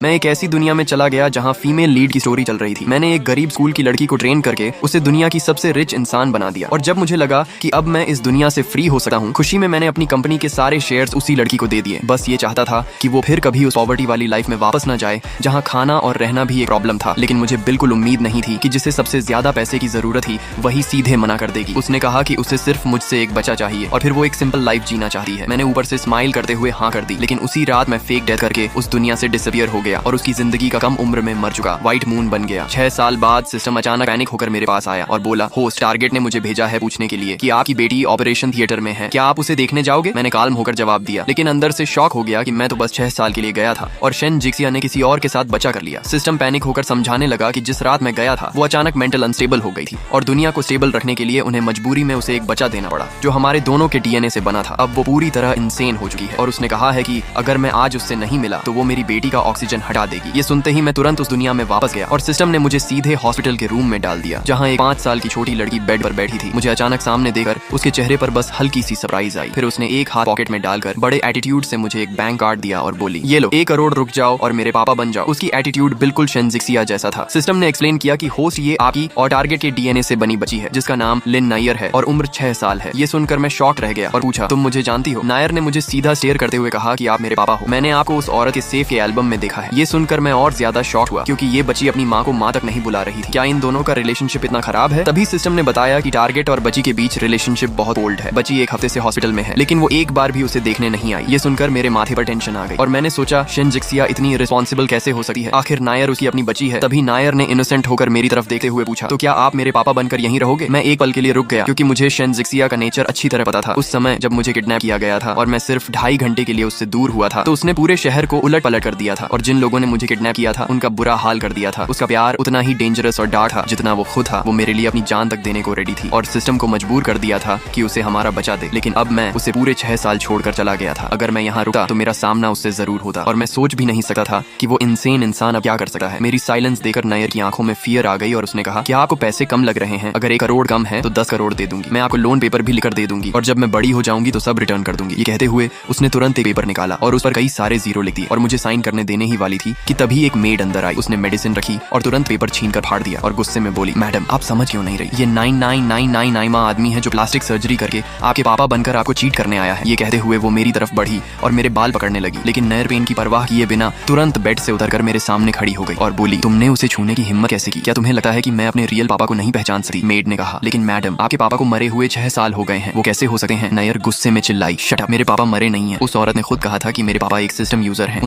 मैं एक ऐसी दुनिया में चला गया जहां फीमेल लीड की स्टोरी चल रही थी। मैंने एक गरीब स्कूल की लड़की को ट्रेन करके उसे दुनिया की सबसे रिच इंसान बना दिया। और जब मुझे लगा कि अब मैं इस दुनिया से फ्री हो सकता हूँ, खुशी में मैंने अपनी कंपनी के सारे शेयर्स उसी लड़की को दे दिए। बस ये चाहता था कि वो फिर कभी उस पॉवर्टी वाली लाइफ में वापस न जाए जहाँ खाना और रहना भी एक प्रॉब्लम था। लेकिन मुझे बिल्कुल उम्मीद नहीं थी कि जिसे सबसे ज्यादा पैसे की जरूरत थी वही सीधे मना कर देगी। उसने कहा कि उसे सिर्फ मुझसे एक बच्चा चाहिए और फिर वो एक सिंपल लाइफ जीना चाहती है। मैंने ऊपर से स्माइल करते हुए हाँ कर दी, लेकिन उसी रात मैं फेक डेथ करके उस दुनिया से डिसअपियर हो गया और उसकी जिंदगी का कम उम्र में मर चुका व्हाइट मून बन गया। 6 साल बाद सिस्टम अचानक पैनिक होकर मेरे पास आया और बोला, होस्ट टारगेट ने मुझे भेजा है पूछने के लिए कि आपकी बेटी ऑपरेशन थिएटर में है, क्या आप उसे देखने जाओगे? मैंने काल्म होकर जवाब दिया, लेकिन अंदर से शॉक हो गया कि मैं तो बस 6 साल के लिए गया था और शेन जिक्सिया ने किसी और के साथ बच्चा कर लिया। सिस्टम पैनिक होकर समझाने लगा कि जिस रात मैं गया था वो अचानक मेंटल अनस्टेबल हो गई थी और दुनिया को स्टेबल रखने के लिए उन्हें मजबूरी में उसे एक बच्चा देना पड़ा जो हमारे दोनों के डीएनए से बना था। अब वो पूरी तरह इंसेन हो चुकी है और उसने कहा है कि अगर मैं आज उससे नहीं मिला तो वो मेरी बेटी का ऑक्सीजन हटा देगी। ये सुनते ही मैं तुरंत उस दुनिया में वापस गया और सिस्टम ने मुझे सीधे हॉस्पिटल के रूम में डाल दिया जहां एक 5 साल की छोटी लड़की बेड पर बैठी थी। मुझे अचानक सामने देखकर उसके चेहरे पर बस हल्की सी सरप्राइज आई। फिर उसने एक हाथ पॉकेट में डालकर बड़े एटीट्यूड से मुझे एक बैंक कार्ड दिया और बोली, ये लो 1 करोड़, रुक जाओ और मेरे पापा बन जाओ। उसकी एटीट्यूड बिल्कुल शेन जिक्सिया जैसा था। सिस्टम ने एक्सप्लेन किया कि होस्ट ये आपकी और टारगेट के डीएनए से बनी बची है जिसका नाम लिन नायर है और उम्र 6 साल है। ये सुनकर मैं शॉक्ड रह गया और पूछा, तुम मुझे जानती हो? नायर ने मुझे सीधा स्टेयर करते हुए कहा कि आप मेरे पापा हो। मैंने आपको उस औरत के सेफ के एल्बम में देखा है। ये सुनकर मैं और ज्यादा शॉक हुआ क्योंकि ये बच्ची अपनी माँ को माँ तक नहीं बुला रही थी। क्या इन दोनों का रिलेशनशिप इतना खराब है? तभी सिस्टम ने बताया कि टारगेट और बच्ची के बीच रिलेशनशिप बहुत ओल्ड है। बच्ची 1 हफ्ते से हॉस्पिटल में है लेकिन वो एक बार भी उसे देखने नहीं आई। ये सुनकर मेरे माथे पर टेंशन आ गई और मैंने सोचा शेन जिक्सिया इतनी रिस्पॉन्सिबल कैसे हो सकती है? आखिर नायर उसकी अपनी बच्ची है। तभी नायर ने इनोसेंट होकर मेरी तरफ देखते हुए पूछा, तो क्या आप मेरे पापा बनकर यहीं रहोगे? मैं एक पल के लिए रुक गया क्योंकि मुझे शेन जिक्सिया का नेचर अच्छी तरह पता था। उस समय जब मुझे किडनैप किया गया था और मैं सिर्फ 2.5 घंटे के लिए उससे दूर हुआ था तो उसने पूरे शहर को उलट पलट कर दिया था और जिन लोगों ने मुझे किडनैप किया था उनका बुरा हाल कर दिया था। उसका प्यार उतना ही डेंजरस और डार्क था जितना वो खुद था। वो मेरे लिए अपनी जान तक देने को रेडी थी और सिस्टम को मजबूर कर दिया था कि उसे हमारा बचा दे। लेकिन अब मैं उसे पूरे 6 साल छोड़कर चला गया था। अगर मैं यहाँ रुका तो मेरा सामना उससे जरूर होता और मैं सोच भी नहीं सकता था कि वो इंसेन इंसान अब क्या कर सकता है। मेरी साइलेंस देकर नायर की आंखों में फियर आ गई और उसने कहा, क्या आपको पैसे कम लग रहे हैं? अगर 1 करोड़ कम है तो 10 करोड़ दे दूंगी। मैं आपको लोन पेपर भी लिखकर दे दूंगी और जब मैं बड़ी हो जाऊंगी तो सब रिटर्न कर दूंगी। ये कहते हुए उसने तुरंत एक पेपर निकाला और उस पर कई सारे जीरो लिख दिए और मुझे साइन करने देने ही वाली थी कि तभी एक मेड अंदर आई। उसने मेडिसिन रखी और तुरंत पेपर छीन कर फाड़ दिया और गुस्से में बोली, मैडम आप समझ क्यों नहीं रही? ये 9999 आदमी है जो प्लास्टिक सर्जरी करके आपके पापा बनकर आपको चीट करने आया है। ये कहते हुए वो मेरी तरफ बढ़ी और मेरे बाल पकड़ने लगी, लेकिन नायर पेन की परवाह किए बिना तुरंत बेड से उतरकर मेरे सामने खड़ी हो गई और बोली, तुमने उसे छूने की हिम्मत कैसे की? क्या तुम्हें लगता है कि मैं अपने रियल पापा को नहीं पहचान सकती? मेड ने कहा, लेकिन मैडम आपके पापा को मरे हुए 6 साल हो गए हैं, वो कैसे हो सकते हैं? नायर गुस्से में चिल्लाई, शट अप, मेरे पापा मरे नहीं है। उस औरत ने खुद कहा था कि मेरे पापा एक सिस्टम यूजर हैं।